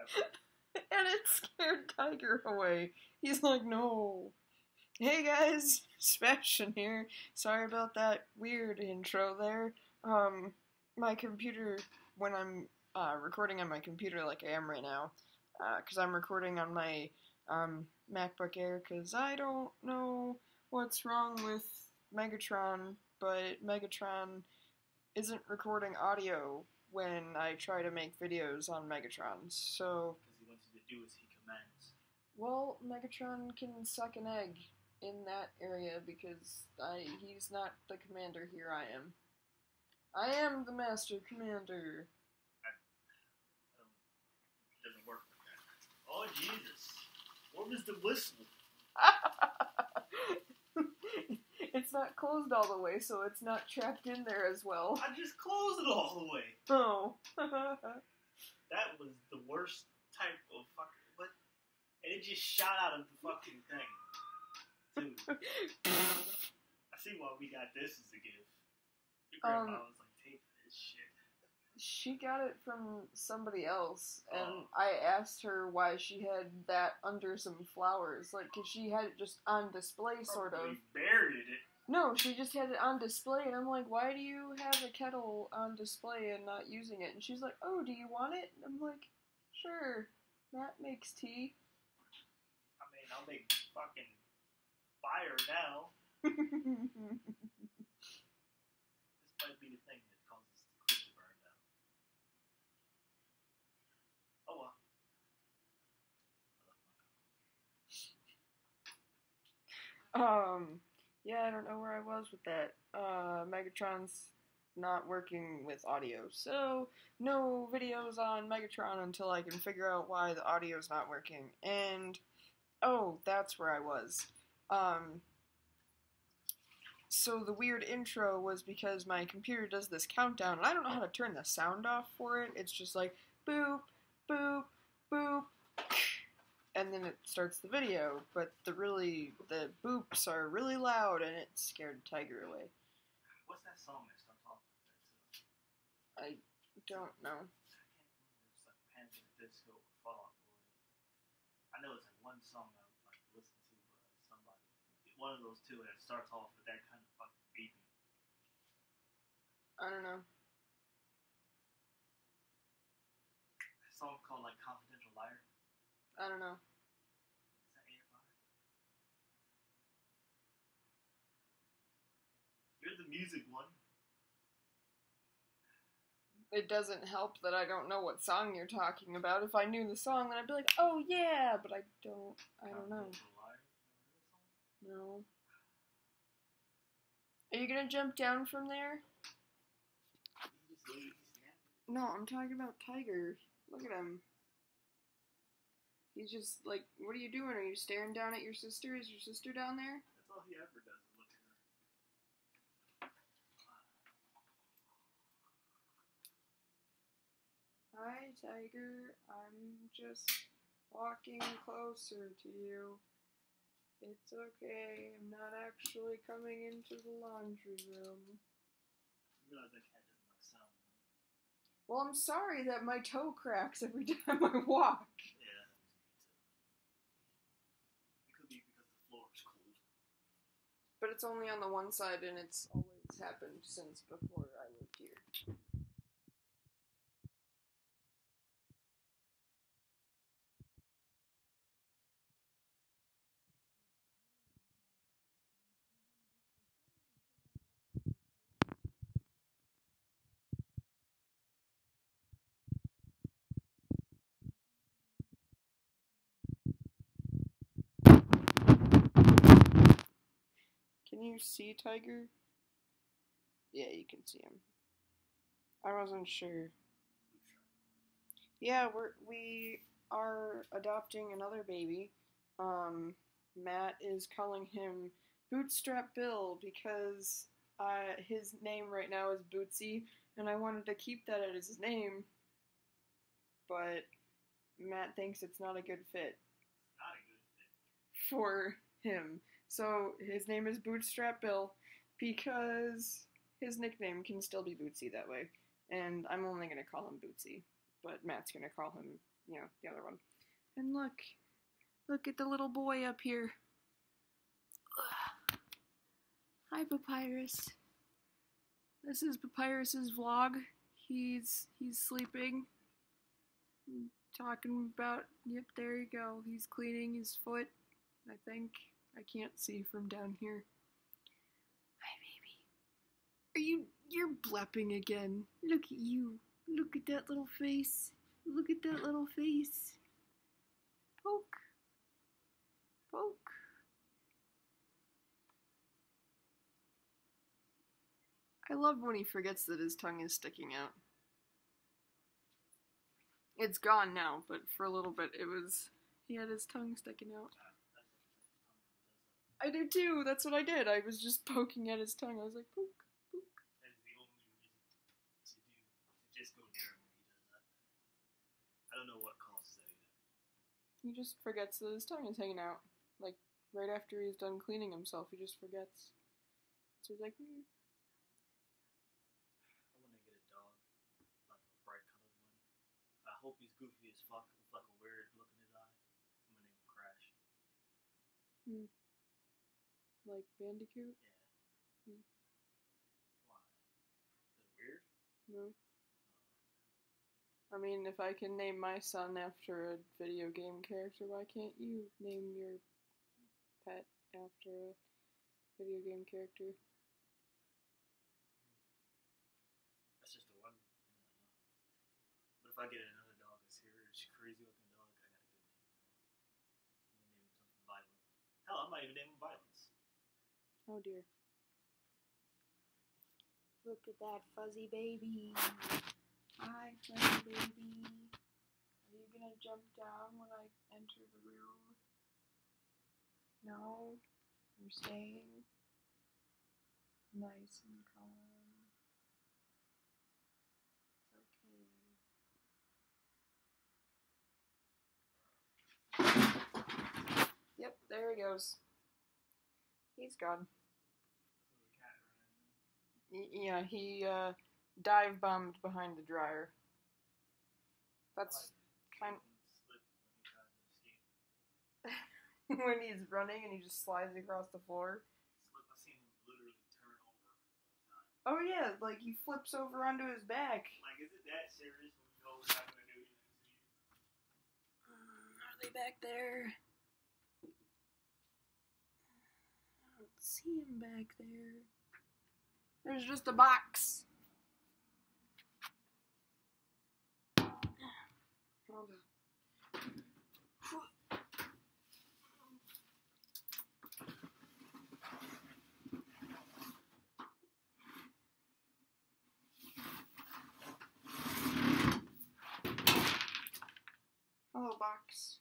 ever. And it scared Tiger away. He's like, no. Hey guys, Sebastian here. Sorry about that weird intro there. My computer, when I'm recording on my computer like I am right now, because I'm recording on my MacBook Air, because I don't know what's wrong with Megatron, but Megatron isn't recording audio when I try to make videos on Megatron, so... Because he wants you to do as he commands. Well, Megatron can suck an egg in that area because he's not the commander here, I am. I am the Master Commander. It doesn't work like that. Oh, Jesus. What was the whistle? It's not closed all the way, so it's not trapped in there as well. I just closed it all the way. Oh. That was the worst type of fucking... What? And it just shot out of the fucking thing. Dude. I see why we got this as a gift. Your grandma was like, take this shit. She got it from somebody else, and I asked her why she had that under some flowers. Like, 'cause she had it just on display, sort of. Probably buried it. No, she just had it on display, and I'm like, why do you have a kettle on display and not using it? And she's like, oh, do you want it? And I'm like, sure. Matt makes tea. I mean, I'll make fucking fire now. This might be the thing that causes the crypt to burn down. Oh well. Yeah, I don't know where I was with that. Megatron's not working with audio, so no videos on Megatron until I can figure out why the audio's not working. And, oh, that's where I was. So the weird intro was because my computer does this countdown, and I don't know how to turn the sound off for it. It's just like, boop, boop, boop, and then it starts the video, but the boops are really loud, and it scared Tiger away. What's that song that starts off with that? I don't know. I can't remember. It's like Panic at the Disco or Fall Out Boy. I know it's like one song I would like to listen to, somebody. One of those two that starts off with that kind of fucking beeping. I don't know. That song called like Confidential Liar. I don't know. Is that AFI? You're the music one. It doesn't help that I don't know what song you're talking about. If I knew the song, then I'd be like, oh yeah, but I don't know. No. Are you gonna jump down from there? No, I'm talking about Tiger. Look at him. He's just like, what are you doing? Are you staring down at your sister? Is your sister down there? That's all he ever does is look at her. Hi, Tiger. I'm just walking closer to you. It's okay. I'm not actually coming into the laundry room. You realize that cat doesn't like sound, right? Well, I'm sorry that my toe cracks every time I walk. Yeah, that was me too. It could be because the floor is cold. But it's only on the one side, and it's always happened since before I lived here. Can you see Tiger? Yeah, you can see him. I wasn't sure. Yeah, we are adopting another baby. Matt is calling him Bootstrap Bill because his name right now is Bootsy, and I wanted to keep that as his name, but Matt thinks it's not a good fit. Not a good fit. For him. So his name is Bootstrap Bill because his nickname can still be Bootsy that way. And I'm only going to call him Bootsy, but Matt's going to call him Yeah, the other one. And look at the little boy up here. Hi, Papyrus. This is Papyrus's vlog. He's sleeping. Talking about, yep, there you go. He's cleaning his foot, I think. I can't see from down here. Hi, baby. You're blepping again. Look at you. Look at that little face. Look at that little face. Poke. Poke. I love when he forgets that his tongue is sticking out. It's gone now, but for a little bit he had his tongue sticking out. I do too, that's what I did. I was just poking at his tongue. I was like, poke, poke. That is the only reason to just go near him when he does that. I don't know what causes that either. He just forgets that his tongue is hanging out. Like, right after he's done cleaning himself, he just forgets. So he's like, I want to get a dog, like a bright colored one. I hope he's goofy as fuck with like a weird look in his eye. I'm gonna name him Crash. Like Bandicoot? Yeah. Why? Is it weird? No. I mean, if I can name my son after a video game character, why can't you name your pet after a video game character? That's just the one. But if I get another dog, a serious, crazy looking dog, I got a good name for him. I'm gonna name him something violent. Hell, I might even name him Violence. Oh dear. Look at that fuzzy baby. Hi, fuzzy baby. Are you gonna jump down when I enter the room? No? You're staying nice and calm. It's okay. Yep, there he goes. He's gone. Yeah, he dive bombed behind the dryer. That's kind of when he's running and he just slides across the floor. I've seen him literally turn over one time. Oh yeah, like he flips over onto his back. Like, is it that serious when you know it's not gonna do anything to you? Are they back there? I don't see him back there. There's just a box. Hold on. Hello, box.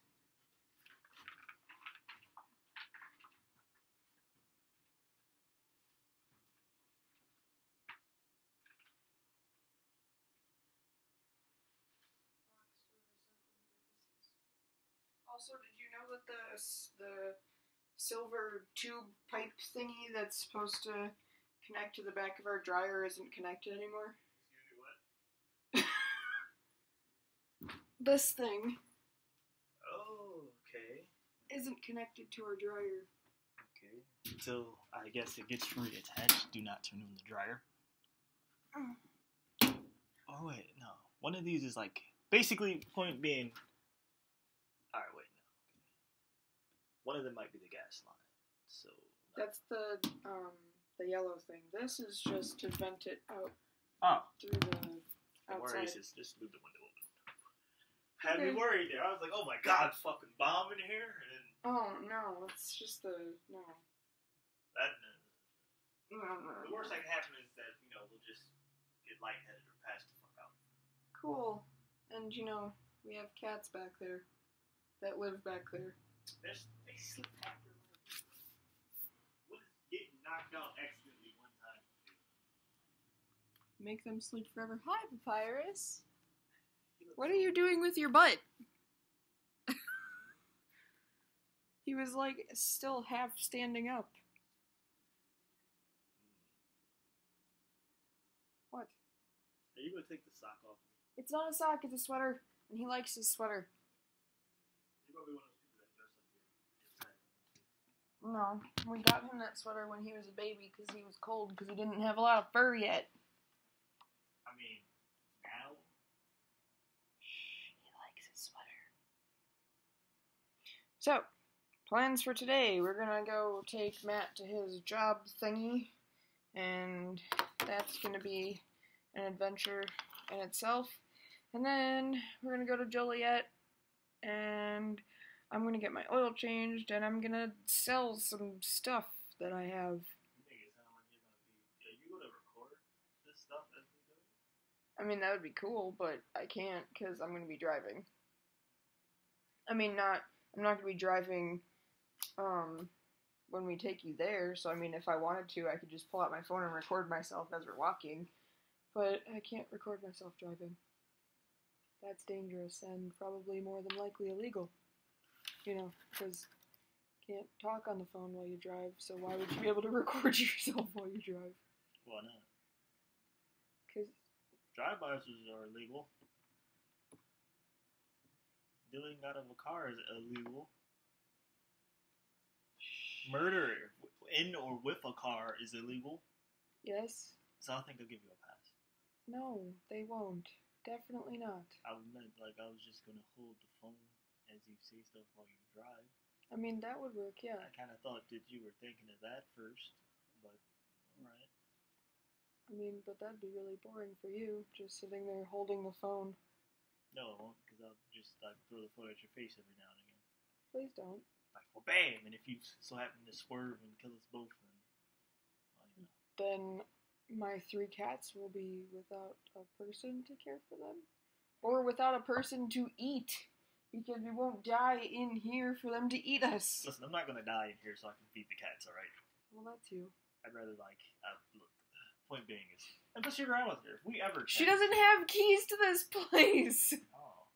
Also, did you know that the silver tube pipe thingy that's supposed to connect to the back of our dryer isn't connected anymore? Excuse me, what? This thing Oh, okay. isn't connected to our dryer. Okay. Until I guess it gets reattached. Do not turn on the dryer. Oh wait, no. One of these is like basically point being. All right, wait, no. Okay. One of them might be the gas line. So That's the yellow thing. This is just to vent it out through the don't outside. worry, just leave the window open. Had me worried there. I was like, oh my god, fucking bomb in here, and then Oh no, it's just the no. that. No. The worst that can happen is that we'll just get lightheaded or pass the fuck out. Cool. And we have cats back there that live back there. They sleep after. What is getting knocked out accidentally one time? Make them sleep forever. Hi, Papyrus. What are you doing with your butt? He was like still half standing up. What? Are you gonna take the sock off? It's not a sock, it's a sweater. And he likes his sweater. No, we got him that sweater when he was a baby because he was cold because he didn't have a lot of fur yet. I mean, now? He likes his sweater. So, plans for today. We're gonna go take Matt to his job thingy, and that's gonna be an adventure in itself. And then we're gonna go to Joliet, and I'm gonna get my oil changed, and I'm gonna sell some stuff that I have. You make it sound like you're gonna be. Are you gonna record this stuff as we do? I mean, that would be cool, but I can't because I'm gonna be driving. I mean, I'm not gonna be driving, when we take you there, so I mean, if I wanted to, I could just pull out my phone and record myself as we're walking, but I can't record myself driving. That's dangerous and probably more than likely illegal. You know, because you can't talk on the phone while you drive, so why would you be able to record yourself while you drive? Why not? Because Drive-bys are illegal. Dealing out of a car is illegal. Murder in or with a car is illegal. yes, So I think I'll give you a pass. no, they won't. Definitely not. I meant like I was just gonna hold the phone as you say stuff while you drive. I mean, that would work, yeah. I kind of thought that you were thinking of that first, but alright. I mean, but that'd be really boring for you, just sitting there holding the phone. No, I won't, because I'll just like throw the phone at your face every now and again. Please don't. Like, well, bam! And if you so happen to swerve and kill us both, then, well, you know. Then my 3 cats will be without a person to care for them. Or without a person to eat. Because we won't die in here for them to eat us. Listen, I'm not gonna die in here so I can feed the cats, alright? Well, that's you. I'd rather, like, look, point being is, and plus your grandma's here. If we ever She can- doesn't have keys to this place. Oh.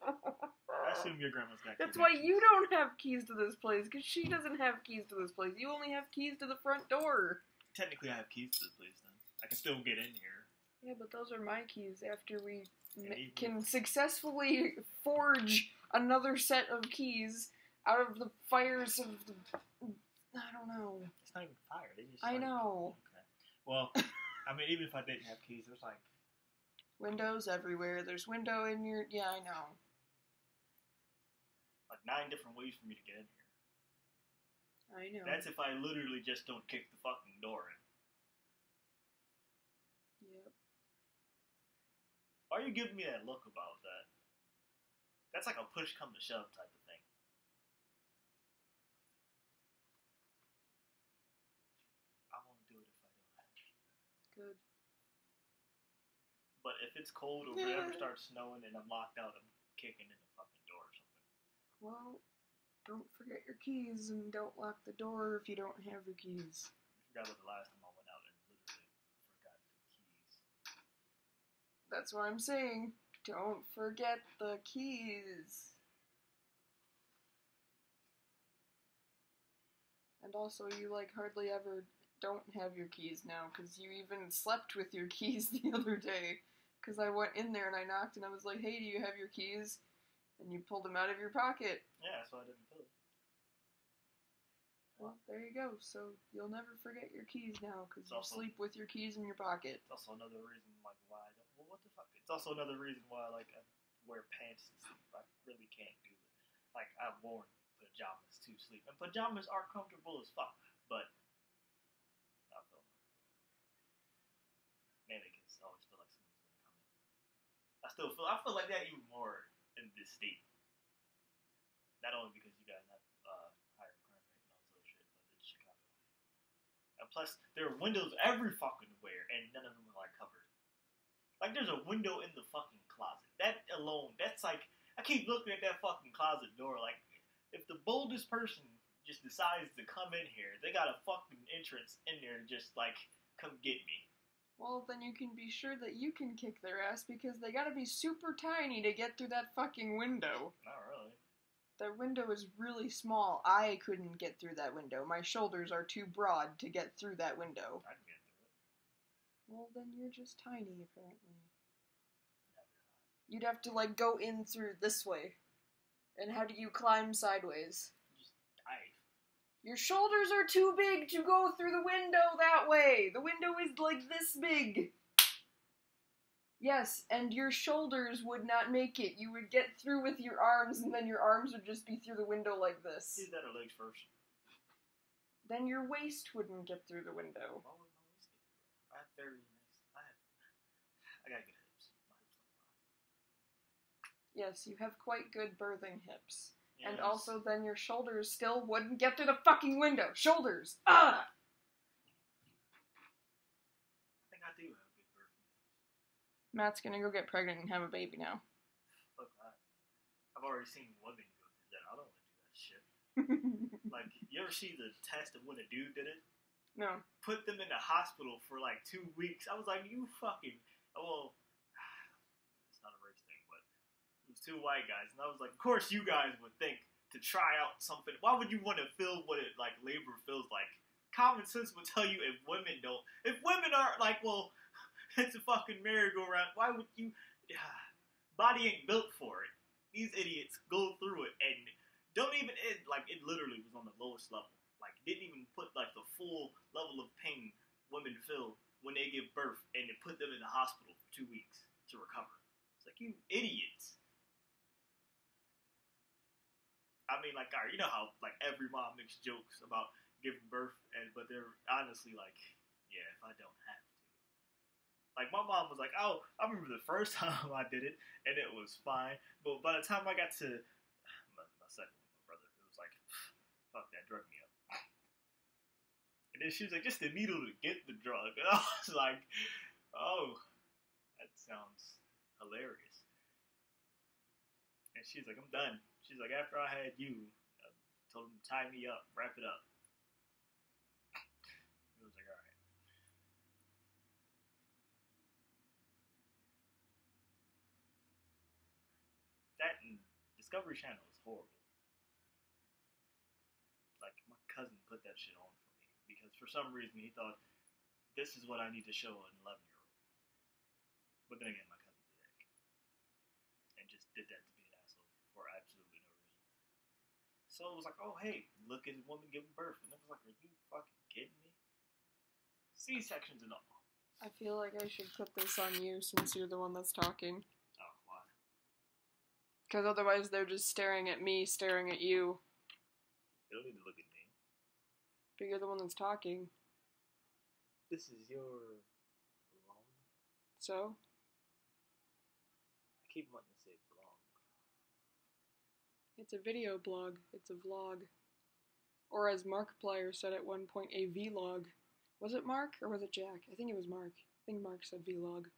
I assume your grandma's got That's keys. why you don't have keys to this place, because she doesn't have keys to this place. You only have keys to the front door. Technically, I have keys to the place, then. I can still get in here. Yeah, but those are my keys after we even- can successfully forge another set of keys out of the fires of the... I don't know. It's not even fire. They just. I like, know. Okay. Well, I mean, even if I didn't have keys, there's like Windows everywhere. There's window in your... Yeah, I know. 9 different ways for me to get in here. I know. That's if I literally just don't kick the fucking door in. Yep. Why are you giving me that look about that? That's like a push come to shove type of thing. I won't do it if I don't have to. Good. But if it's cold or whatever starts snowing and I'm locked out, I'm kicking in the fucking door or something. Well, don't forget your keys and don't lock the door if you don't have your keys. I forgot about the last time I went out and literally forgot the keys. That's what I'm saying. Don't forget the keys. And also, you like hardly ever don't have your keys now, because you even slept with your keys the other day. Because I went in there and I knocked and I was like, hey, do you have your keys? And you pulled them out of your pocket. Yeah, that's why I didn't feel it. Well, there you go. So you'll never forget your keys now, because It's you also- sleep with your keys in your pocket. It's also another reason like why I don't. Well, what the fuck? It's also another reason why like I wear pants and sleep. I really can't do it. Like I've worn pajamas to sleep, and pajamas are comfortable as fuck. But I feel mainly because I always feel like someone's gonna come in. I feel like that even more in this state. Not only because you guys have higher crime rate and all this other shit, but it's Chicago. And plus, there are windows every fucking where, and none of them are like covered. Like there's a window in the fucking closet. That alone, that's like I keep looking at that fucking closet door. Like if the boldest person just decides to come in here, they got a fucking entrance in there to just like come get me. Well, then you can be sure that you can kick their ass, because they gotta be super tiny to get through that fucking window. Not really. That window is really small. I couldn't get through that window. My shoulders are too broad to get through that window. I can get through it. Well, then you're just tiny, apparently. Never. You'd have to, like, go in through this way. And how do you climb sideways? Just dive. Your shoulders are too big to go through the window that way. The window is like this big. Yes, and your shoulders would not make it. You would get through with your arms, and then your arms would just be through the window like this. Use that or legs first. Then your waist wouldn't get through the window. Why would my waist get through? I have very nice. I got good hips. My hips don't lie. Yes, you have quite good birthing hips. Yes. And also, then your shoulders still wouldn't get to the fucking window. Shoulders! Ah! I think I do have good birthing hips. Matt's gonna go get pregnant and have a baby now. Fuck that. I've already seen women go through that. I don't want to do that shit. Like, you ever see the test of when a dude did it? No. Put them in the hospital for like 2 weeks. I was like, you fucking... Well, it's not a race thing, but it was 2 white guys. And I was like, of course you guys would think to try out something. Why would you want to feel what it, like, labor feels like? Common sense would tell you if women don't... If women are like, well, it's a fucking merry-go-round, why would you... Body ain't built for it. These idiots go through it and don't even... It literally was on the lowest level. Like, didn't even put, like, the full level of pain women feel when they give birth, and they put them in the hospital for 2 weeks to recover. It's like, you idiots. I mean, like, alright, you know how, like, every mom makes jokes about giving birth, but they're honestly like, yeah, if I don't have to. Like, my mom was like, oh, I remember the first time I did it, and it was fine, but by the time I got to my second one, my brother, it was like, fuck that, drug me up. And then she was like, just the needle to get the drug. And I was like, oh, that sounds hilarious. And she's like, I'm done. She's like, after I had you, I told him to tie me up, wrap it up. It was like, alright. That and Discovery Channel is horrible. Like, my cousin put that shit on. Because for some reason he thought, this is what I need to show an 11-year-old. But then again, my cousin's a dick. And just did that to be an asshole for absolutely no reason. So it was like, oh hey, look at a woman giving birth. And it was like, are you fucking kidding me? C-sections and all. I feel like I should put this on you since you're the one that's talking. Oh, why? Because otherwise they're just staring at me, staring at you. They don't need to look at me. But you're the one that's talking. This is your blog? So? I keep wanting to say blog. It's a video blog. It's a vlog. Or as Markiplier said at one point, a vlog. Was it Mark or was it Jack? I think it was Mark. I think Mark said vlog.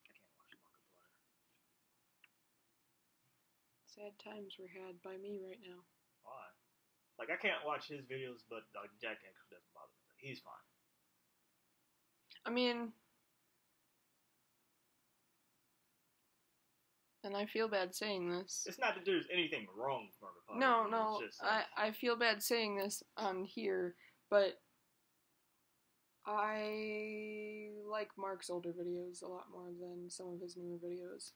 I can't watch Markiplier. Sad times were had by me right now. Why? Like, I can't watch his videos, but like, Jack actually doesn't bother me. Like, he's fine. I mean... And I feel bad saying this. It's not that there's anything wrong with Markiplier. No, it's just like, I feel bad saying this on here, but I like Mark's older videos a lot more than some of his newer videos.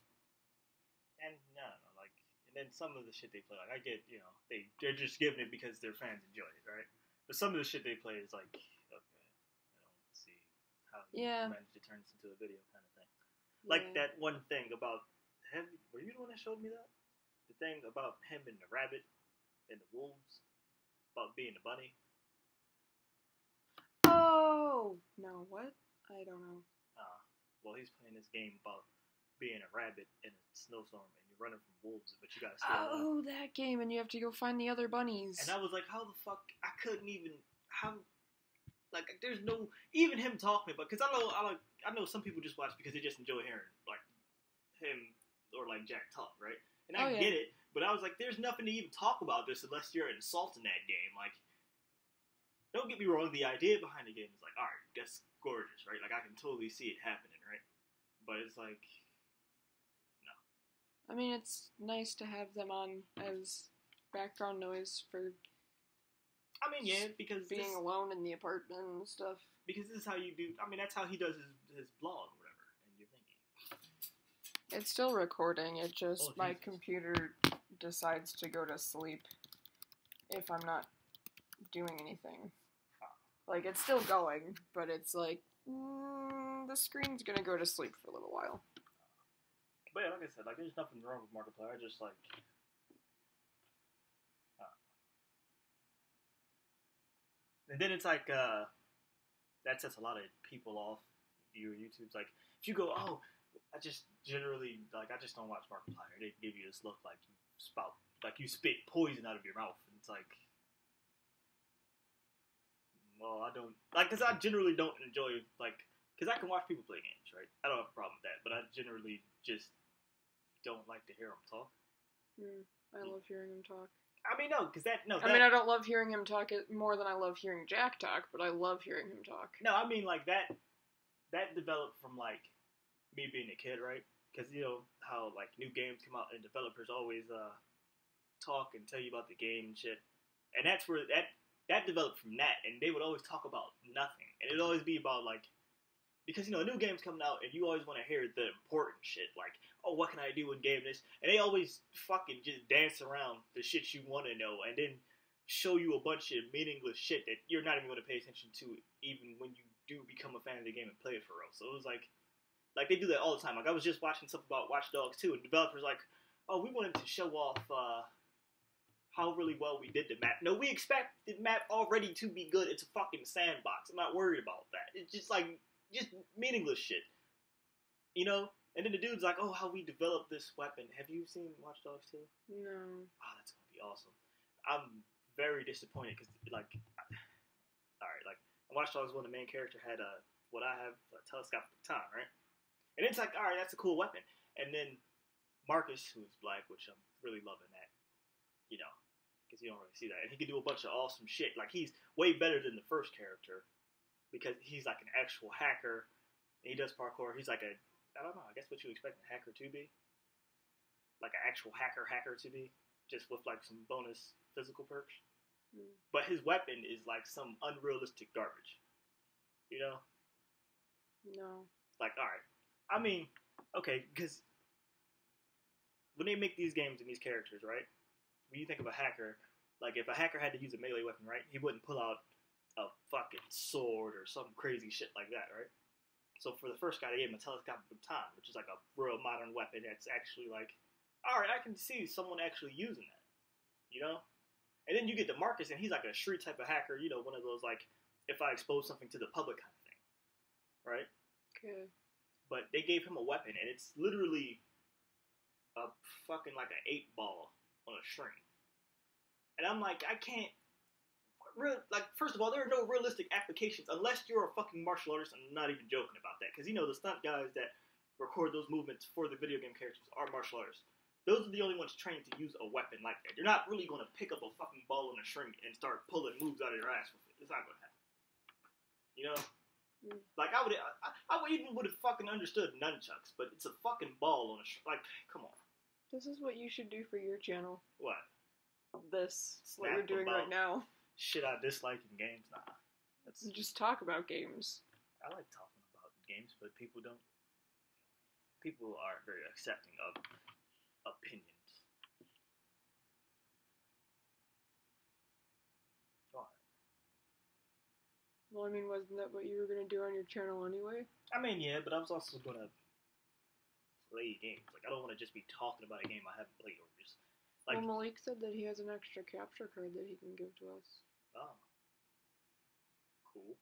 And no, like, and then some of the shit they play, like, I get, you know, they're just giving it because their fans enjoy it, right? But some of the shit they play is like, okay, I don't see how he managed to turn this into a video kind of thing. Like that one thing about him, were you the one that showed me that? The thing about him and the rabbit and the wolves, about being a bunny. Oh! No, what? I don't know. Well, he's playing this game about being a rabbit in a snowstorm and you're running from wolves, but you gotta stay alive. Oh, that game, and you have to go find the other bunnies. And I was like, how the fuck, I couldn't even, how, like, there's no, even him talking about, because I know some people just watch because they just enjoy hearing, like, him or, like, Jack talk, right? And I get it, but I was like, there's nothing to even talk about this unless you're insulting that game. Like, don't get me wrong, the idea behind the game is like, alright, that's gorgeous, right? Like, I can totally see it happening, right? But it's like, no. I mean, it's nice to have them on as background noise for... I mean, yeah, because being alone in the apartment and stuff. Because this is how you do, I mean, that's how he does his blog or whatever, and you're thinking. It's still recording, it just, my computer decides to go to sleep if I'm not doing anything. Like, it's still going, but it's like, the screen's gonna go to sleep for a little while. But yeah, like I said, like, there's nothing wrong with Markiplier. I just, like... And then it's like, that sets a lot of people off. Viewer YouTube's like, if you go, oh, I just generally, like, I just don't watch Markiplier. They give you this look like you spit poison out of your mouth. And it's like, well, I don't, like, because I generally don't enjoy, like, because I can watch people play games, right? I don't have a problem with that, but I generally just don't like to hear them talk. I love hearing him talk. I mean, no, because that... I mean, I don't love hearing him talk more than I love hearing Jack talk, but I love hearing him talk. No, I mean, like, that developed from, like, me being a kid, right? Because, you know, how, like, new games come out and developers always talk and tell you about the game and shit. And that's where that developed from that, and they would always talk about nothing. And it'd always be about, like... Because, you know, a new game's coming out, and you always want to hear the important shit, like, oh, what can I do in game this? And they always fucking just dance around the shit you want to know, and then show you a bunch of meaningless shit that you're not even going to pay attention to, even when you do become a fan of the game and play it for real. So it was like they do that all the time. Like, I was just watching stuff about Watch Dogs 2, and developers like, oh, we wanted to show off how really well we did the map. No, we expect the map already to be good. It's a fucking sandbox. I'm not worried about that. It's just like... just meaningless shit, you know? And then the dude's like, oh, how we developed this weapon. Have you seen Watch Dogs 2? No. Oh, that's going to be awesome. I'm very disappointed because, like, alright, like, in Watch Dogs 1, the main character had what I have, a telescopic baton, right? And it's like, alright, that's a cool weapon. And then Marcus, who's black, which I'm really loving that, you know, because you don't really see that. And he can do a bunch of awesome shit. Like, he's way better than the first character. Because he's like an actual hacker, and he does parkour. He's like I don't know, I guess what you expect a hacker to be. Like an actual hacker to be, just with like some bonus physical perks. But his weapon is like some unrealistic garbage. You know? No. Like, alright. I mean, okay, because when they make these games and these characters, right? When you think of a hacker, like if a hacker had to use a melee weapon, right? He wouldn't pull out a fucking sword or some crazy shit like that, right? So for the first guy, they gave him a telescopic baton, which is like a real modern weapon that's actually like, alright, I can see someone actually using that, you know? And then you get to Marcus, and he's like a street type of hacker, you know, one of those like, if I expose something to the public kind of thing, right? Okay. But they gave him a weapon, and it's literally a fucking like an 8-ball on a string. And I'm like, I can't, like, first of all, there are no realistic applications unless you're a fucking martial artist. I'm not even joking about that, because you know the stunt guys that record those movements for the video game characters are martial artists. Those are the only ones trained to use a weapon like that. You're not really going to pick up a fucking ball on a string and start pulling moves out of your ass with it. It's not going to happen. You know? Like, I would even would have fucking understood nunchucks, but it's a fucking ball on a string. Like, come on. This is what you should do for your channel. What? This. What you're doing right now. Shit I dislike in games? Nah. That's just talk about games. I like talking about games, but people don't. People aren't very accepting of opinions. Why? Well, I mean, wasn't that what you were going to do on your channel anyway? I mean, yeah, but I was also going to play games. Like, I don't want to just be talking about a game I haven't played, or just like. Well, Malik said that he has an extra capture card that he can give to us. Oh. Cool.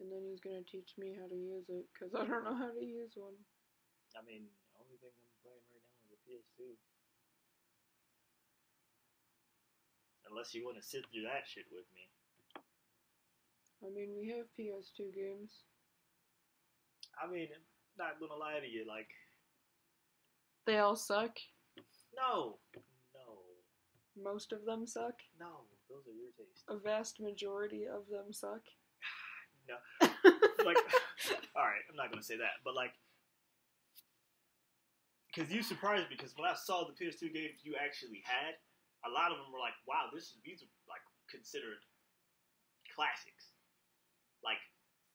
And then he's going to teach me how to use it, because I don't know how to use one. I mean, the only thing I'm playing right now is a PS2. Unless you want to sit through that shit with me. I mean, we have PS2 games. I mean, not gonna lie to you, like... They all suck? No. Most of them suck? No, those are your tastes. A vast majority of them suck? No. Like, alright, I'm not gonna say that, but like, because you surprised me, because when I saw the PS2 games you actually had, a lot of them were like, wow, these are like considered classics, like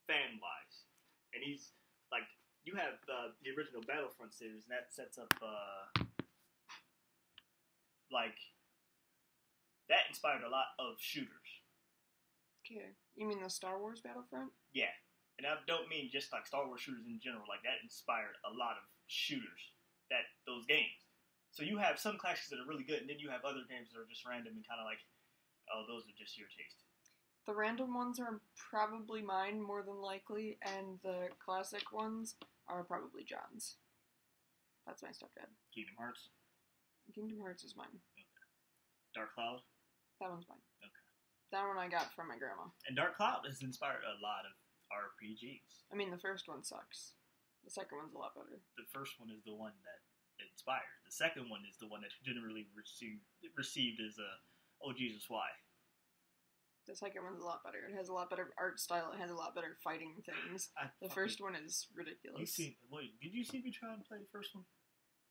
fan-wise. And he's like, you have the original Battlefront series, and that sets up like that inspired a lot of shooters. Okay. You mean the Star Wars Battlefront? Yeah, and I don't mean just like Star Wars shooters in general. Like that inspired a lot of shooters. Those games. So you have some classes that are really good, and then you have other games that are just random and kind of like, oh, those are just your taste. The random ones are probably mine more than likely, and the classic ones are probably John's. That's my stepdad. Kingdom Hearts. Kingdom Hearts is mine. Okay. Dark Cloud. That one's mine. Okay. That one I got from my grandma. And Dark Cloud has inspired a lot of RPGs. I mean, the first one sucks. The second one's a lot better. The first one is the one that inspired. The second one is the one that generally received as a, oh Jesus, why? The second one's a lot better. It has a lot better art style. It has a lot better fighting things. The first one is ridiculous. Did you see me try and play the first one?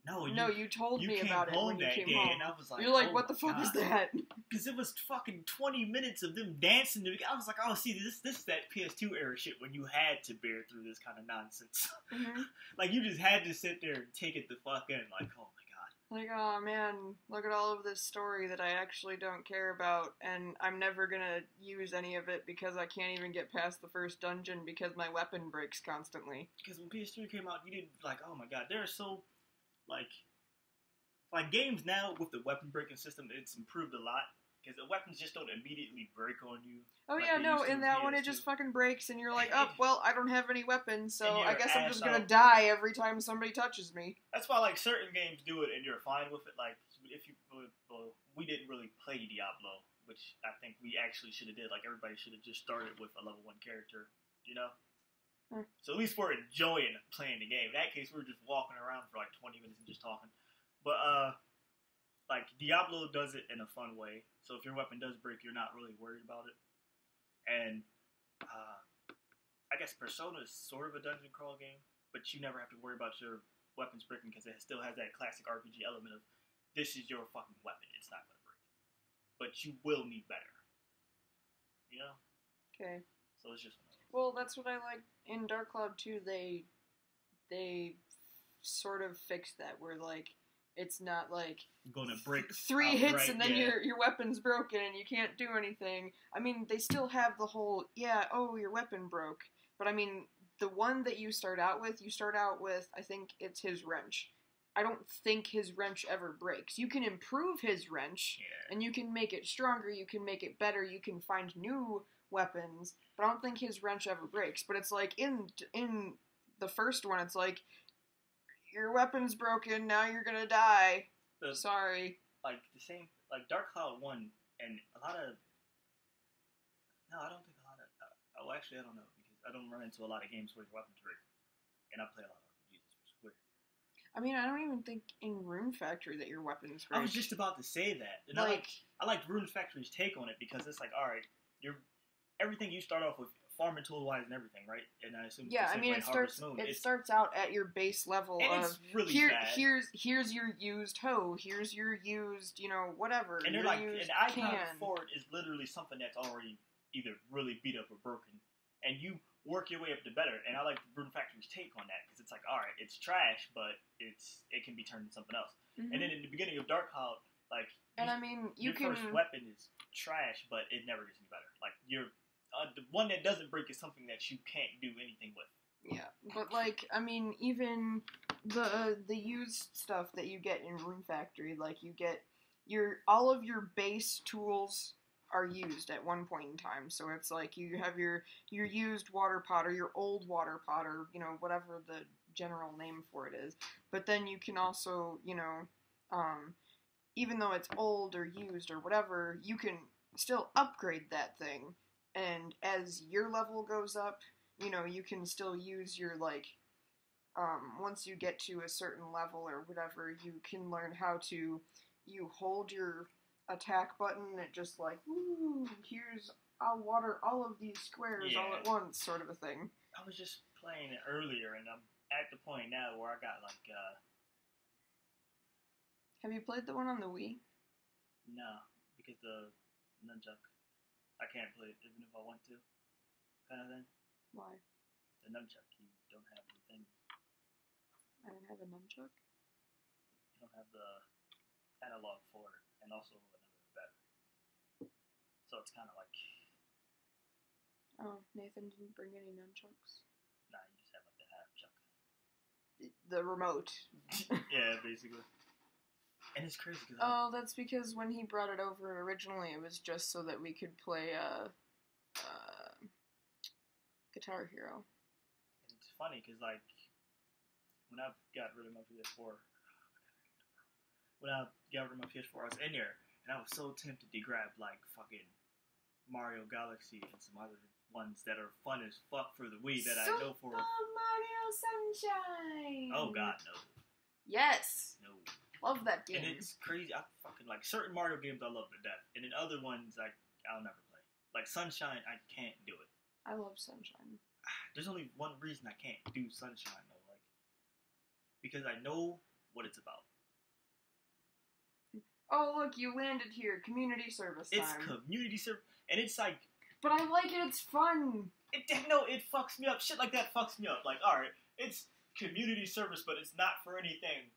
No, you told me about it when you came home. And I was like, you're like, oh what the fuck God. is that? Because it was fucking 20 minutes of them dancing. I was like, oh, see, this is that PS2 era shit when you had to bear through this kind of nonsense. Mm-hmm. Like, you just had to sit there and take it the fuck in. Like, oh my God. Like, oh man, look at all of this story that I actually don't care about, and I'm never gonna use any of it because I can't even get past the first dungeon because my weapon breaks constantly. Because when PS3 came out, you didn't, like, oh my God, they're so, like games now with the weapon breaking system, it's improved a lot. Because the weapons just don't immediately break on you. Oh like yeah, no, in that one it just fucking breaks and you're like, oh, well, I don't have any weapons, so I guess I'm just gonna die every time somebody touches me. That's why, like, certain games do it and you're fine with it. Like, if you, well, we didn't really play Diablo, which I think we actually should have did. Like, everybody should have just started with a level 1 character, you know? So at least we're enjoying playing the game. In that case, we were just walking around for like 20 minutes and just talking. But, like, Diablo does it in a fun way. So if your weapon does break, you're not really worried about it. And, I guess Persona is sort of a dungeon crawl game, but you never have to worry about your weapons breaking because it still has that classic RPG element of, this is your fucking weapon, it's not going to break. But you will need better. You know? Okay. So it's just one of those. Well, that's what I like. In Dark Cloud 2, they sort of fixed that, where, like, it's not like going to break 3 hits and then your weapon's broken and you can't do anything. I mean, they still have the whole, your weapon broke. But I mean, the one that you start out with, I think it's his wrench. I don't think his wrench ever breaks. You can improve his wrench, and you can make it stronger, you can make it better, you can find new weapons, but I don't think his wrench ever breaks. But it's like, in the first one, it's like, your weapon's broken, now you're gonna die. Sorry. Like, the same, like, Dark Cloud 1, and a lot of, no, I don't think a lot of, well, actually, I don't know, because I don't run into a lot of games where your weapons break, and I play a lot of RPGs, which is weird. I mean, I don't even think in Rune Factory that your weapons break. I was just about to say that, and like, I like Rune Factory's take on it, because it's like, alright, everything you start off with, farming tool-wise and everything, right? And I assume it starts out at your base level and of, it's really bad. Here's your used hoe, here's your used, whatever. And they're like, an icon for it is literally something that's already either really beat up or broken, and you work your way up to better. And I like Rune Factory's take on that, because it's like, alright, it's trash, but it can be turned into something else. Mm-hmm. And then in the beginning of Dark Cloud, like, your first weapon is trash, but it never gets any better. Like, the one that doesn't break is something that you can't do anything with. Yeah, but, like, I mean, even the used stuff that you get in Rune Factory, like, you get all of your base tools are used at one point in time. So it's like you have your used water pot or your old water pot or, whatever the general name for it is. But then you can also, even though it's old or used or whatever, you can still upgrade that thing. And as your level goes up, you can still use your, like, once you get to a certain level or whatever, you can learn how to, you hold your attack button and it just like, ooh, I'll water all of these squares all at once, sort of a thing. I was just playing it earlier, and I'm at the point now where I got, like, Have you played the one on the Wii? No, because the nunchuck. I can't play it even if I want to, kind of thing. Why? The nunchuck, you don't have the thing. I don't have a nunchuck? You don't have the analog for it. and also another battery. So it's kind of like, Oh, Nathan didn't bring any nunchucks. nah, you just have like the half chuck. The remote. Yeah, basically. And it's crazy because Oh, that's because when he brought it over originally, it was just so that we could play Guitar Hero. and it's funny because like when I got rid of my PS4, I was in there and I was so tempted to grab like fucking Mario Galaxy and some other ones that are fun as fuck for the Wii that I know for. Mario Sunshine. Oh God, no, Yes. no. Love that game. And it's crazy. I fucking like certain Mario games I love to death, and then other ones I'll never play. Like Sunshine, I can't do it. I love Sunshine. There's only one reason I can't do Sunshine though, like because I know what it's about. Oh, look, you landed here. Community service time. It's community service, and it's like. But I like it. It's fun. It fucks me up. Shit like that fucks me up. Like, all right, it's community service, but it's not for anything.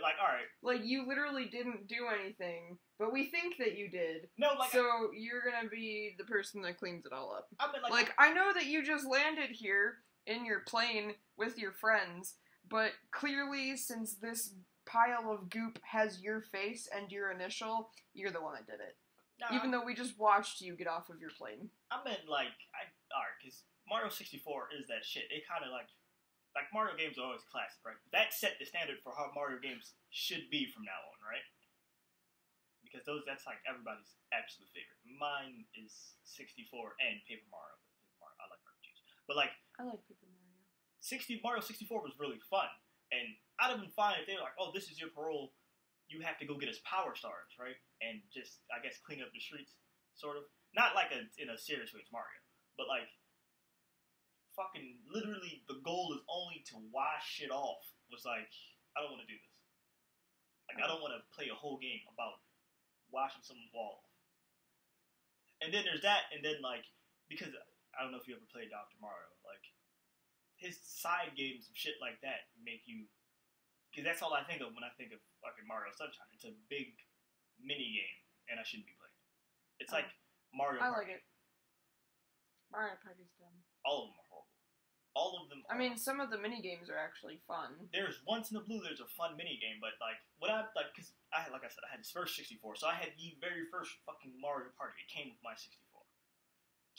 Like, all right. Like, you literally didn't do anything, but we think that you did. No, like. So you're gonna be the person that cleans it all up. I mean, Like, I know that you just landed here in your plane with your friends, but clearly, since this pile of goop has your face and your initial, you're the one that did it. Nah, Even though we just watched you get off of your plane. I meant, like, alright, because Mario 64 is that shit. It kind of, like, Mario games are always classic, right? That set the standard for how Mario games should be from now on, right? Because that's, like, everybody's absolute favorite. Mine is 64 and Paper Mario. I like RPGs. But, like, I like Paper Mario. Mario 64 was really fun. And I'd have been fine if they were like, oh, this is your parole. You have to go get us Power Stars, right? And just, I guess, clean up the streets, sort of. Not like in a serious way, it's Mario. But, like, fucking literally the goal is only to wash shit off. Was like, I don't want to do this. Like, I don't want to play a whole game about washing someone's wall off. And then there's that, and then, like, because I don't know if you ever played Dr. Mario, like, his side games and shit like that make you, because that's all I think of when I think of fucking Mario Sunshine. It's a big mini game, and I shouldn't be playing it. It's like Mario Party. I like it. Mario Party's dumb. All of them are horrible. All of them I mean, some of the mini games are actually fun. There's Once in the Blue, there's a fun mini game, but like, because like I said, I had this first 64, so I had the very first fucking Mario Party. It came with my 64.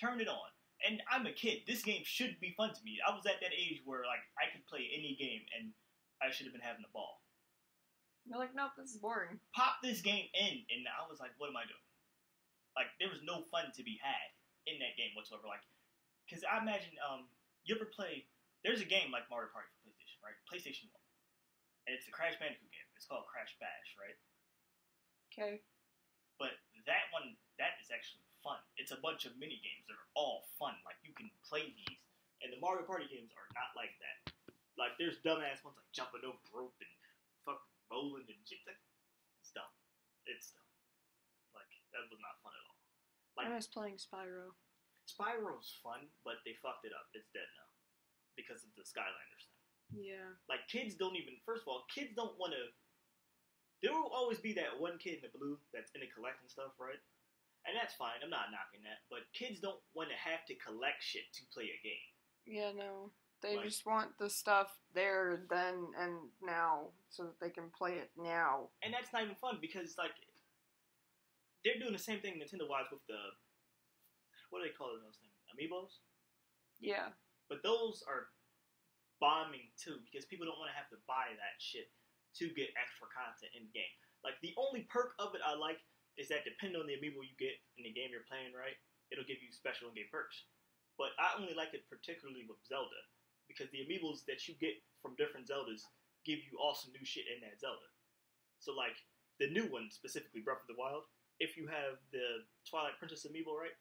Turned it on, and I'm a kid. This game should be fun to me. I was at that age where, like, I could play any game, and I should have been having a ball. You're like, nope, this is boring. Pop this game in, and I was like, what am I doing? Like, there was no fun to be had in that game whatsoever. Like, because I imagine, you ever play, there's a game like Mario Party for PlayStation, right? PlayStation 1. And it's a Crash Bandicoot game. It's called Crash Bash, right? Okay. But that one, that is actually fun. It's a bunch of mini games that are all fun. Like, you can play these. And the Mario Party games are not like that. Like, there's dumbass ones like jumping over the rope and fucking rolling and shit. It's dumb. It's dumb. Like, that was not fun at all. Like, I was playing Spyro. Spyro's fun, but they fucked it up. It's dead now. Because of the Skylanders thing. Yeah. Like, kids don't even, first of all, kids don't want to, there will always be that one kid in the blue that's into collecting stuff, right? And that's fine, I'm not knocking that, but kids don't want to have to collect shit to play a game. Yeah, no. They Like, just want the stuff there, then, and now, so that they can play it now. and that's not even fun, because, like, they're doing the same thing Nintendo-wise with the, what do they call those things? Amiibos? Yeah. But those are bombing too, because people don't want to have to buy that shit to get extra content in game. Like, the only perk of it I like is that depending on the amiibo you get in the game you're playing, right, it'll give you special in-game perks. But I only like it particularly with Zelda, because the amiibos that you get from different Zeldas give you awesome new shit in that Zelda. So, like, the new one, specifically Breath of the Wild, if you have the Twilight Princess amiibo, right,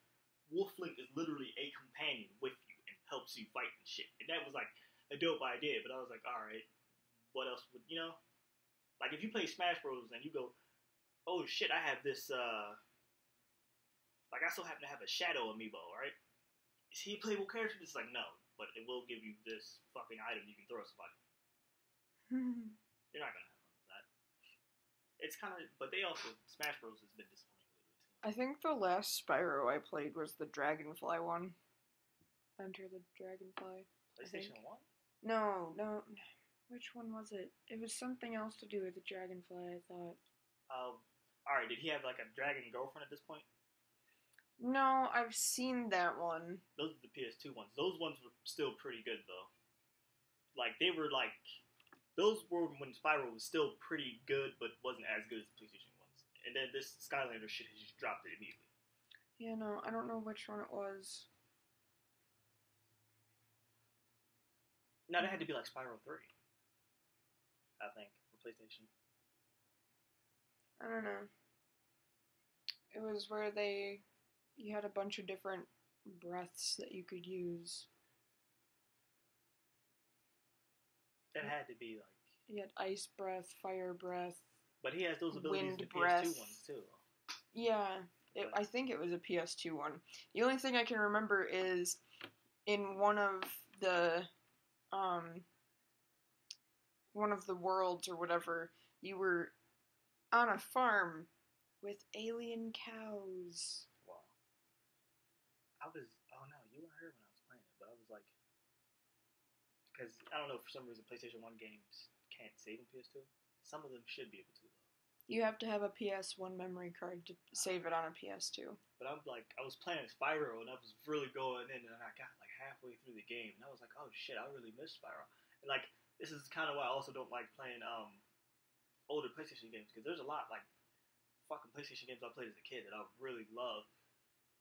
Wolf Link is literally a companion with you and helps you fight and shit. And that was, like, a dope idea, but I was like, alright, what else would, you know? Like, if you play Smash Bros. And you go, oh shit, I have this, like, I still happen to have a Shadow amiibo, right? Is he a playable character? It's like, no, but it will give you this fucking item you can throw at somebody. You're not gonna have fun with that. it's kind of, but they also Smash Bros has been disappointing lately too. I think the last Spyro I played was the Dragonfly one. Enter the Dragonfly. PlayStation 1? No. Which one was it? It was something else to do with the Dragonfly, I thought. Alright, did he have like a dragon girlfriend at this point? No, I've seen that one. Those are the PS2 ones. Those ones were still pretty good though. Like they were like, those were when Spyro was still pretty good, but wasn't as good as the PlayStation ones. And then this Skylander shit has just dropped it immediately. Yeah, no, I don't know which one it was. No, that had to be like Spyro 3. I think, for PlayStation. I don't know. It was where you had a bunch of different breaths that you could use. That had to be like... You had ice breath, fire breath. But he has those abilities in wind the breath. PS2 ones too. Yeah, I think it was a PS2 one. The only thing I can remember is in one of the worlds or whatever, you were on a farm with alien cows. Wow. Oh no, you weren't here when I was playing it, but I was like, because I don't know, for some reason PlayStation 1 games can't save in PS2. Some of them should be able to though. You have to have a PS1 memory card to save it on a PS2. But I was playing Spyro and I was really going in, and I got like halfway through the game and I was like, oh shit, I really miss Spyro. And like, this is kind of why I also don't like playing older PlayStation games, because there's a lot like fucking PlayStation games I played as a kid that I really love,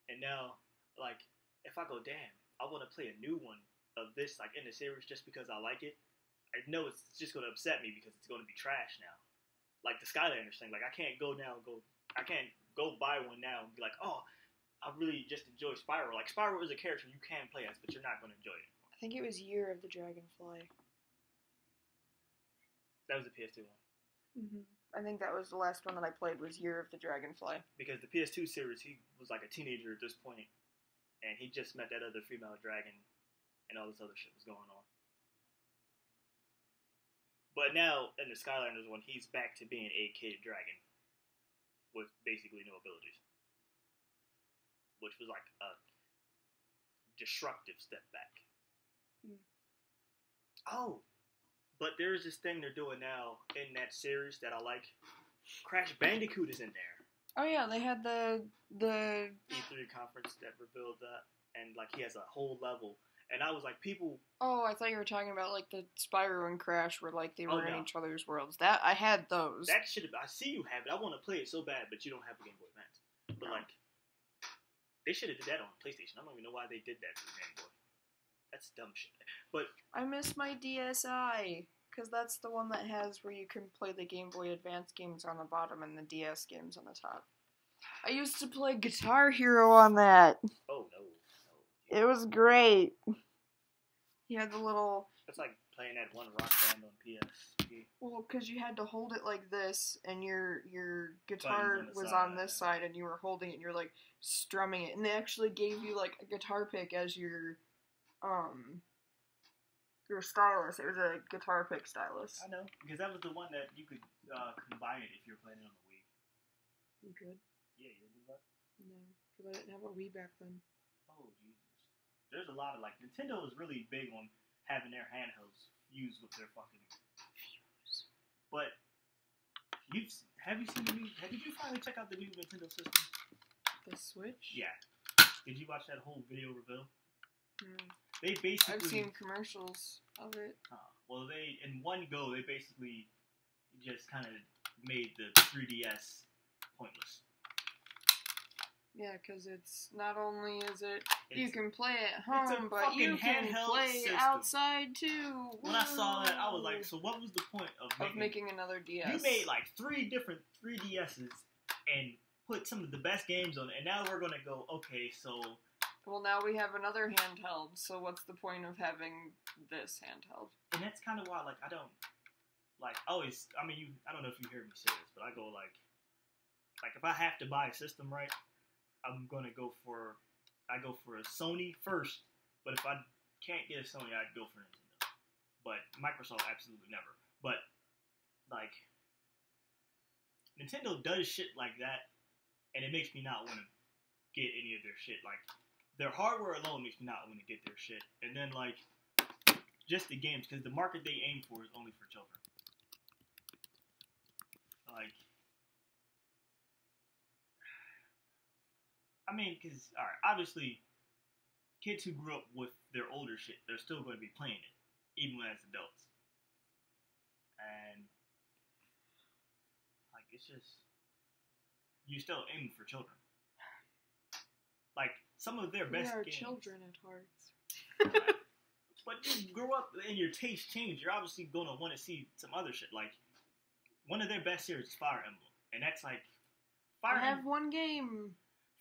and now like if I go, damn, I want to play a new one of this like in the series just because I like it, I know it's just going to upset me because it's going to be trash now. Like the Skylanders thing, like I can't go buy one now and be like, oh, I really just enjoy Spyro. Like Spyro is a character you can play as, but you're not going to enjoy it. I think it was Year of the Dragonfly. That was the PS2 one. Mm-hmm. I think that was the last one that I played was Year of the Dragonfly. Because the PS2 series, he was like a teenager at this point, and he just met that other female dragon, and all this other shit was going on. But now, in the Skylanders one, he's back to being a kid dragon with basically no abilities. Which was like a destructive step back. Mm. Oh! But there's this thing they're doing now in that series that I like. Crash Bandicoot is in there. Oh yeah, they had the E3 conference that revealed that. And like he has a whole level. And I was like, people... Oh, I thought you were talking about, like, the Spyro and Crash where, like, they were in no. each other's worlds. That, I had those. That should have... I see you have it. I want to play it so bad, but you don't have a Game Boy Advance. But, like, they should have did that on PlayStation. I don't even know why they did that to the Game Boy. That's dumb shit. But... I miss my DSi, because that's the one that has where you can play the Game Boy Advance games on the bottom and the DS games on the top. I used to play Guitar Hero on that. Oh, no. It was great. You had the little... It's like playing that one Rock Band on PSP. Well, because you had to hold it like this, and your guitar was on this side, and you were holding it, and you're, like, strumming it. And they actually gave you, like, a guitar pick as your stylus. It was a guitar pick stylus. I know, because that was the one that you could combine it if you were playing it on the Wii. You could? Yeah, you didn't do that? No, because I didn't have a Wii back then. Oh, Jesus. There's a lot of, like, Nintendo is really big on having their handhelds fused with their fucking... But, did you finally check out the new Nintendo system? The Switch? Yeah. Did you watch that whole video reveal? No. They basically... I've seen commercials of it. Well, in one go, they basically just kind of made the 3DS pointless. Yeah, because it's not only is it you can play at home, but you can play system. Outside too. When I saw that, I was like, so what was the point of making another DS? You made like 3 different 3DSs and put some of the best games on it, and now we're going to go, okay, so... Well, now we have another handheld, so what's the point of having this handheld? And that's kind of why, like, I don't... Like, always... I mean, I don't know if you hear me say this, but I go, like... Like, if I have to buy a system, right... I'm gonna go for a Sony first, but if I can't get a Sony, I'd go for Nintendo. But Microsoft, absolutely never. But like, Nintendo does shit like that, and it makes me not want to get any of their shit. Like, their hardware alone makes me not want to get their shit. And then, like, just the games, because the market they aim for is only for children. Like, I mean, because, alright, obviously, kids who grew up with their older shit, they're still going to be playing it, even as adults. And, like, it's just, you still aim for children. Like, some of their best games. We are children at heart. Right? But you grow up and your taste change. You're obviously going to want to see some other shit. Like, one of their best series is Fire Emblem. And that's like... I have one game.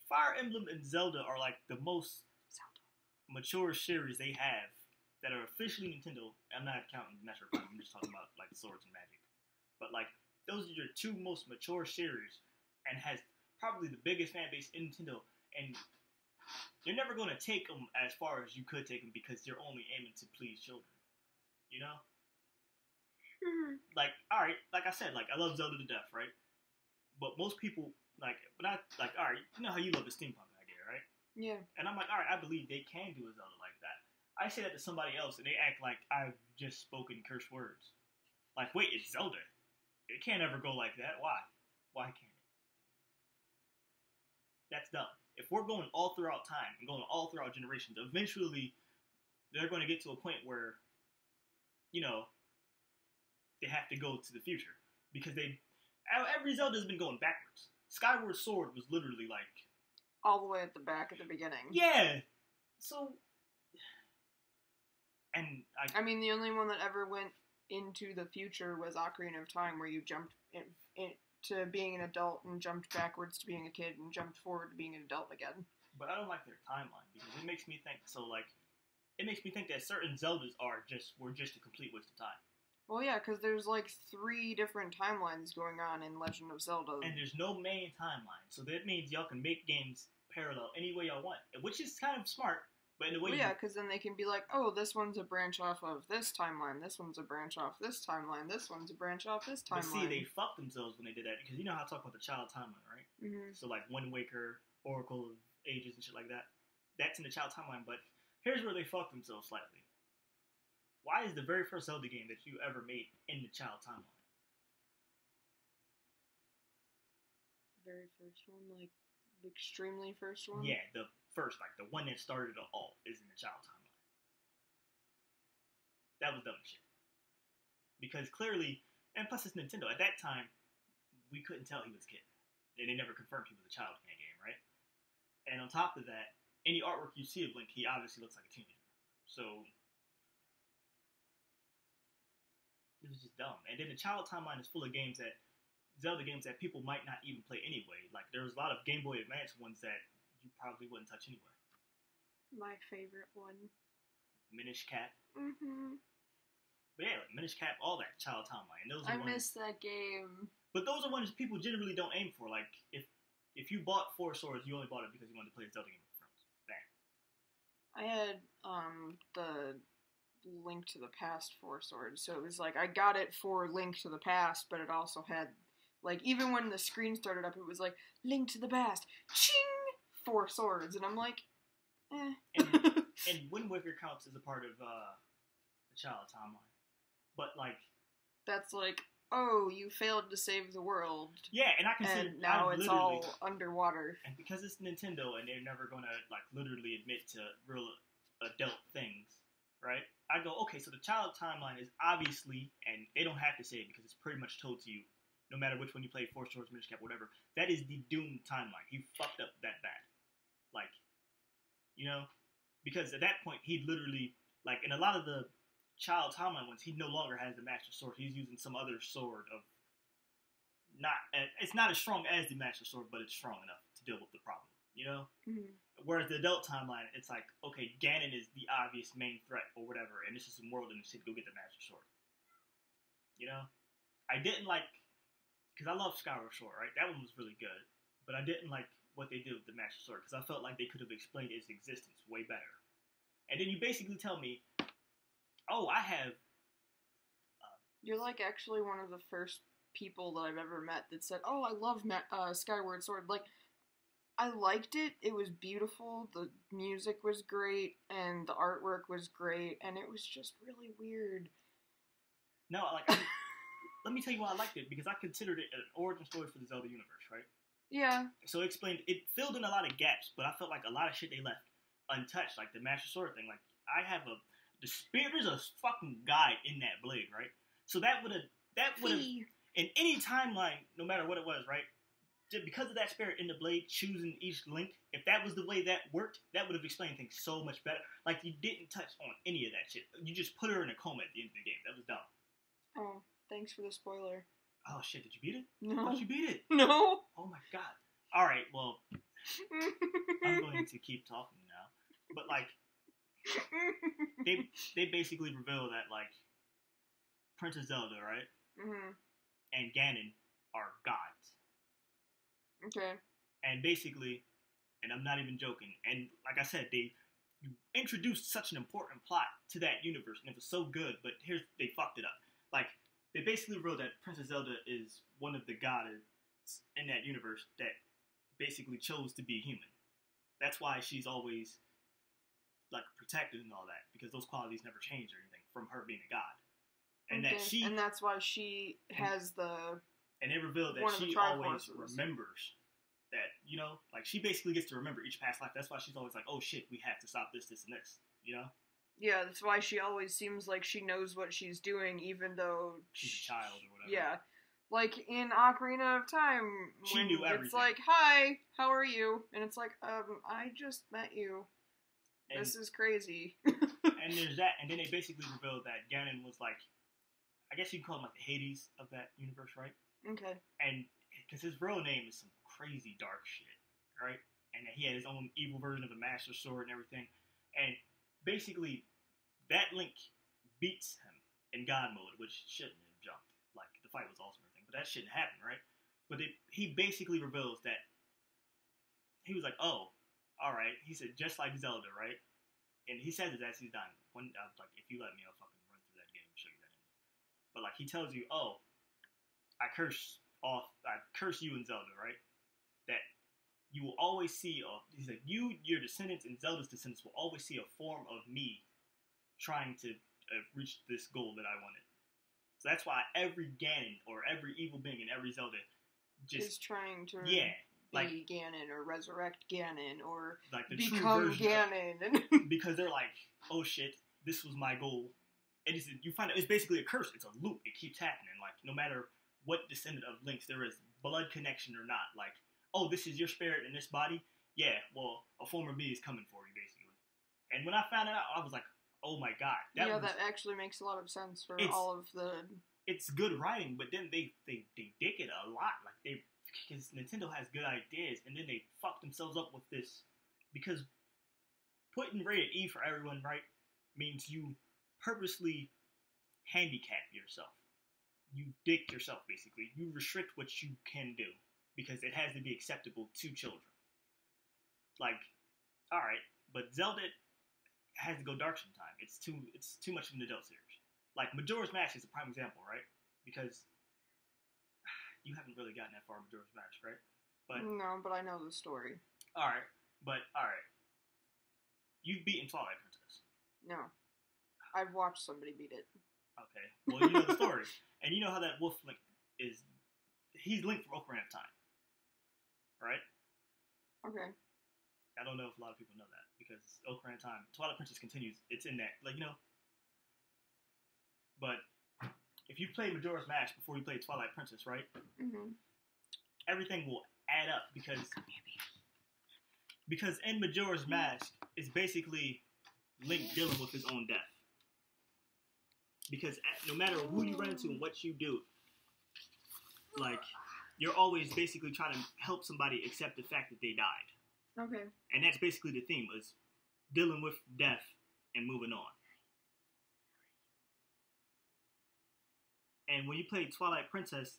Fire Emblem and Zelda are like the most mature series they have that are officially Nintendo. I'm not counting Metroid Prime. I'm just talking about like Swords and Magic. But like, those are your two most mature series and has probably the biggest fan base in Nintendo. And you're never going to take them as far as you could take them because you're only aiming to please children. You know? Like, alright, like I said, like, I love Zelda to death, right? But most people, like, but I, like, alright, you know how you love the steampunk idea, right? Yeah. And I'm like, alright, I believe they can do a Zelda like that. I say that to somebody else, and they act like I've just spoken curse words. Like, wait, it's Zelda. It can't ever go like that. Why? Why can't it? That's dumb. If we're going all throughout time and going all throughout generations, eventually they're going to get to a point where, you know, they have to go to the future. Because every Zelda's been going backwards. Skyward Sword was literally like... all the way at the back at the beginning. Yeah! So... And I mean, the only one that ever went into the future was Ocarina of Time, where you jumped to being an adult and jumped backwards to being a kid and jumped forward to being an adult again. But I don't like their timeline because it makes me think. So like, it makes me think that certain Zeldas were just a complete waste of time. Well, yeah, because there's like 3 different timelines going on in Legend of Zelda, and there's no main timeline. So that means y'all can make games parallel any way y'all want, which is kind of smart. But in the way, well, yeah, because then they can be like, oh, this one's a branch off of this timeline, this one's a branch off this timeline, this one's a branch off this timeline. But see, they fucked themselves when they did that, because you know how I talk about the child timeline, right? Mm-hmm. So like Wind Waker, Oracle of Ages, and shit like that. That's in the child timeline, but here's where they fucked themselves slightly. Why is the very first Zelda game that you ever made in the child timeline? The very first one, like the extremely first one? Yeah, the first, like the one that started it all, is in the child timeline. That was dumb shit. Because clearly, and plus it's Nintendo, at that time, we couldn't tell he was a kid. And they never confirmed he was a child in that game, right? And on top of that, any artwork you see of Link, he obviously looks like a teenager. So, it was just dumb. And then the child timeline is full of games that, Zelda games that people might not even play anyway. Like, there was a lot of Game Boy Advance ones that you probably wouldn't touch anywhere. My favorite one. Minish Cap. Mm-hmm. But yeah, like Minish Cap, all that child timeline. Those I are miss that game. But those are ones people generally don't aim for. Like, if you bought Four Swords, you only bought it because you wanted to play Zelda Game of Thrones. Bang. I had the Link to the Past Four Swords, so it was like I got it for Link to the Past, but it also had, like, even when the screen started up, it was like, Link to the Past, ching, 4 swords, and I'm like, eh. And Wind Waker counts as a part of the child timeline. But, like... that's like, oh, you failed to save the world. Yeah, and I can see... And now it's all underwater. And because it's Nintendo, and they're never gonna, like, literally admit to real adult things, right? I go, okay, so the child timeline is obviously, and they don't have to say it because it's pretty much told to you, no matter which one you play, Four Swords, Minish Cap, whatever, that is the doomed timeline. He fucked up that bad. Like, you know? Because at that point, he literally, like, in a lot of the child timeline ones, he no longer has the Master Sword. He's using some other sword of, it's not as strong as the Master Sword, but it's strong enough to deal with the problem, you know? Mm-hmm. Whereas the adult timeline, it's like, okay, Ganon is the obvious main threat or whatever, and this is some world in the city, go get the Master Sword. You know? I didn't like, because I love Skyward Sword, right? That one was really good, but I didn't like what they did with the Master Sword, because I felt like they could have explained its existence way better. And then you basically tell me, oh, I have... You're like actually one of the first people that I've ever met that said, "Oh, I love Skyward Sword." Like, I liked it. It was beautiful. The music was great, and the artwork was great, and it was just really weird. No, like, let me tell you why I liked it, because I considered it an origin story for the Zelda universe, right? Yeah. So it filled in a lot of gaps, but I felt like a lot of shit they left untouched, like the Master Sword thing. Like, there's a fucking guide in that blade, right? So that would have, in any timeline, no matter what it was, right? Because of that spirit in the blade, choosing each link, if that was the way that worked, that would have explained things so much better. Like, you didn't touch on any of that shit. You just put her in a coma at the end of the game. That was dumb. Oh, thanks for the spoiler. Oh shit, did you beat it? No. How did you beat it? No. Oh my god. Alright, well, I'm going to keep talking now. But, like, they basically reveal that, like, Princess Zelda, right? Mm-hmm. And Ganon are gods. Okay. And basically, and I'm not even joking, and like I said, you introduced such an important plot to that universe, and it was so good, but they fucked it up. Like, they basically revealed that Princess Zelda is one of the gods in that universe that basically chose to be human. That's why she's always, like, protected and all that, because those qualities never change or anything from her being a god. And okay. And that's why she has the... And they revealed that she always remembers that, you know, like, she basically gets to remember each past life. That's why she's always like, oh shit, we have to stop this, this, and this, you know? Yeah, that's why she always seems like she knows what she's doing, even though... She's a child or whatever. Yeah. Like, in Ocarina of Time, she knew everything. It's like, hi, how are you? And it's like, I just met you. And this is crazy. And there's that, and then they basically revealed that Ganon was like, I guess you'd call him like the Hades of that universe, right? Okay. And because his real name is some crazy dark shit, right? And he had his own evil version of the Master Sword and everything. And basically, that Link beats him in God mode, which shouldn't have jumped. Like, the fight was awesome and everything, but that shouldn't happen, right? But he basically reveals that he was like, oh, alright. He said, just like Zelda, right? And he says it as he's dying. I was like, if you let me, I'll fucking run through that game and show you that. But, like, he tells you, oh, I curse you and Zelda, right? That you will always see, he's like, your descendants and Zelda's descendants will always see a form of me trying to reach this goal that I wanted. So that's why every Ganon or every evil being in every Zelda is trying to be Ganon or resurrect Ganon or like the become Ganon. Because they're like, oh shit, this was my goal. And you find out it's basically a curse. It's a loop. It keeps happening. Like, no matter what descendant of Link's there is, blood connection or not. Like, oh, this is your spirit in this body? Yeah, well, a form of me is coming for you, basically. And when I found it out, I was like, oh my god. That actually makes a lot of sense for all of the... It's good writing, but then they dick it a lot. Like, because Nintendo has good ideas, and then they fuck themselves up with this. Because putting rated E for everyone, right, means you purposely handicap yourself. You dick yourself, basically. You restrict what you can do, because it has to be acceptable to children. Like, alright, but Zelda has to go dark sometime. It's too much of an adult series. Like, Majora's Mask is a prime example, right? Because you haven't really gotten that far in Majora's Mask, right? But no, but I know the story. Alright. You've beaten Twilight Princess. No. I've watched somebody beat it. Okay. Well, you know the story. And you know how that wolf Link is... He's Link from Ocarina of Time. Right? Okay. I don't know if a lot of people know that, because Ocarina of Time, Twilight Princess continues, it's in that, like, you know. But if you play Majora's Mask before you play Twilight Princess, right? Mm-hmm. Everything will add up, because in Majora's Mask, it's basically Link dealing with his own death. Because no matter who you run into and what you do, like, you're always basically trying to help somebody accept the fact that they died. Okay. And that's basically the theme, is dealing with death and moving on. And when you play Twilight Princess,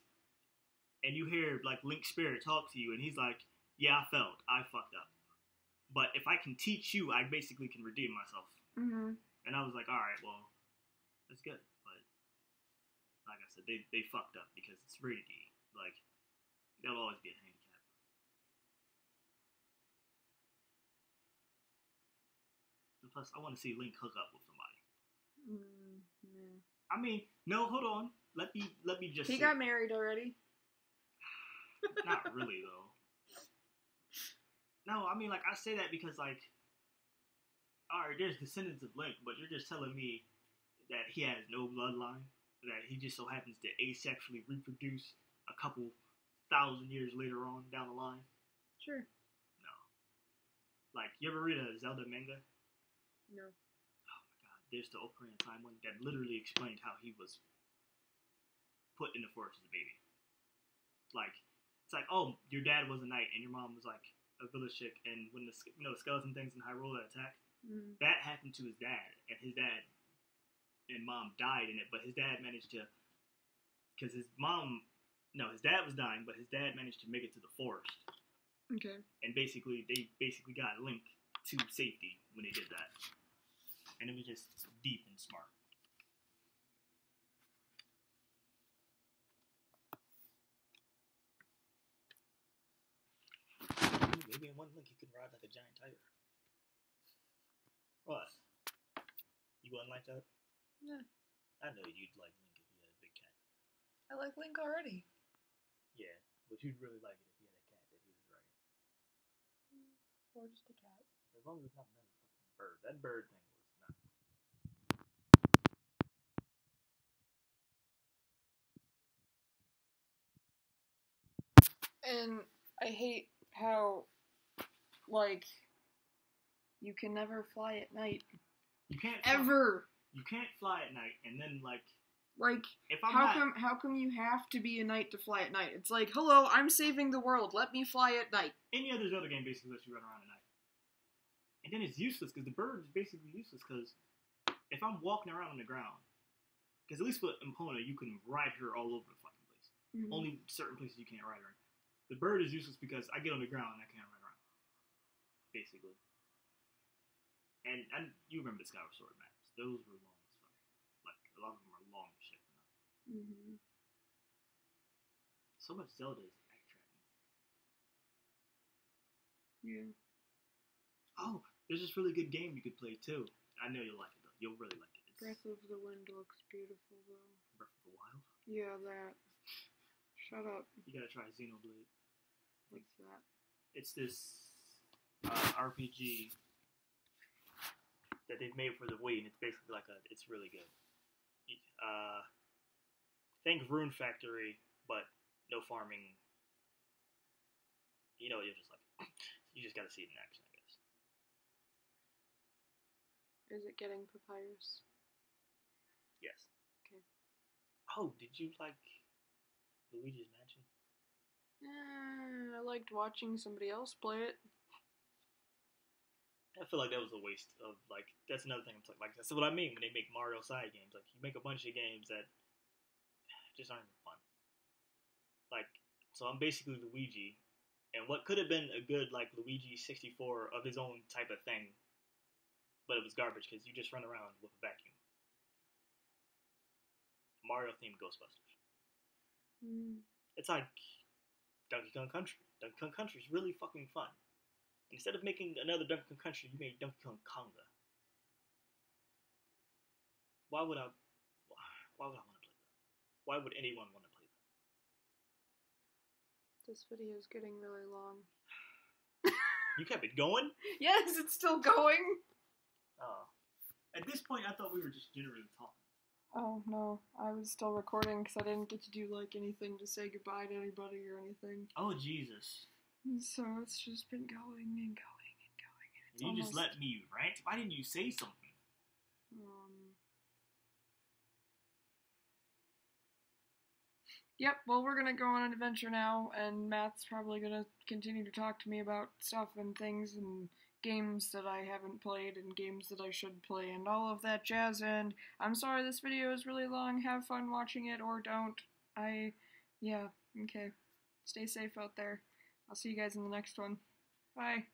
and you hear, like, Link's spirit talk to you, and he's like, yeah, I failed. I fucked up. But if I can teach you, I basically can redeem myself. Mm-hmm. And I was like, alright, well, that's good. But like I said, they fucked up because it's rated E. Like, there'll always be a handicap. And plus, I want to see Link hook up with somebody. Yeah. I mean, no, hold on. Let me just. He say, got married already. Not really though. No, I mean, like, I say that because, like, alright, there's descendants of Link, but you're just telling me that he has no bloodline, that he just so happens to asexually reproduce a couple thousand years later on down the line? Sure. No. Like, you ever read a Zelda manga? No. Oh my god, there's the Ocarina of Time one that literally explained how he was put in the forest as a baby. Like, it's like, oh, your dad was a knight and your mom was like a village chick, and when the skeleton things in Hyrule that attack, that happened to his dad, and his dad and mom died in it, but his dad managed to, because his dad was dying, but his dad managed to make it to the forest. Okay. And they got Link to safety when they did that. And it was just deep and smart. Maybe in one Link you can ride like a giant tiger. What? You wouldn't like that? Yeah. I know you'd like Link if he had a big cat. I like Link already. Yeah, but you'd really like it if he had a cat that he was riding. Or just a cat. As long as it's not another fucking bird. That bird thing was not. And I hate how, like, you can never fly at night. You can't ever. You can't fly at night, and then like if I'm how come you have to be a knight to fly at night? It's like, hello, I'm saving the world. Let me fly at night. Any other Zelda game basically lets you run around at night, and then it's useless because the bird is basically useless because if I'm walking around on the ground, because at least with Epona you can ride her all over the fucking place. Mm-hmm. Only certain places you can't ride her. The bird is useless because I get on the ground and I can't ride around, basically. And you remember the Skyward Sword maps? Those were long as fuck. Like, a lot of them are long as shit. Mm-hmm. So much Zelda is backtracking. Yeah. Oh, there's this really good game you could play too. I know you'll like it though. You'll really like it. It's Breath of the Wind looks beautiful though. Breath of the Wild? Yeah, that. Shut up. You gotta try Xenoblade. What's that? It's this RPG that they've made for the Wii, and it's basically like it's really good. Think Rune Factory, but no farming. You know, you're just like, you just gotta see it in action, I guess. Is it getting Papyrus? Yes. Okay. Oh, did you like Luigi's Mansion? I liked watching somebody else play it. I feel like that was a waste of, like, that's another thing I'm talking, like, that's what I mean when they make Mario side games. Like, you make a bunch of games that just aren't even fun. Like, so I'm basically Luigi, and what could have been a good, like, Luigi 64 of his own type of thing, but it was garbage, because you just run around with a vacuum. Mario-themed Ghostbusters. It's like Donkey Kong Country. Donkey Kong Country is really fucking fun. Instead of making another Donkey Kong Country, you made Donkey Kong Konga. Why would I want to play that? Why would anyone want to play that? This video is getting really long. You kept it going? Yes, it's still going! Oh. At this point, I thought we were just generally talking. Oh, no. I was still recording because I didn't get to do, like, anything to say goodbye to anybody or anything. Oh, Jesus. So it's just been going and going and going. And you just let me rant? Why didn't you say something? Yep, well, we're gonna go on an adventure now, and Matt's probably gonna continue to talk to me about stuff and things and games that I haven't played and games that I should play and all of that jazz, and I'm sorry this video is really long. Have fun watching it, or don't. Yeah, okay. Stay safe out there. I'll see you guys in the next one. Bye.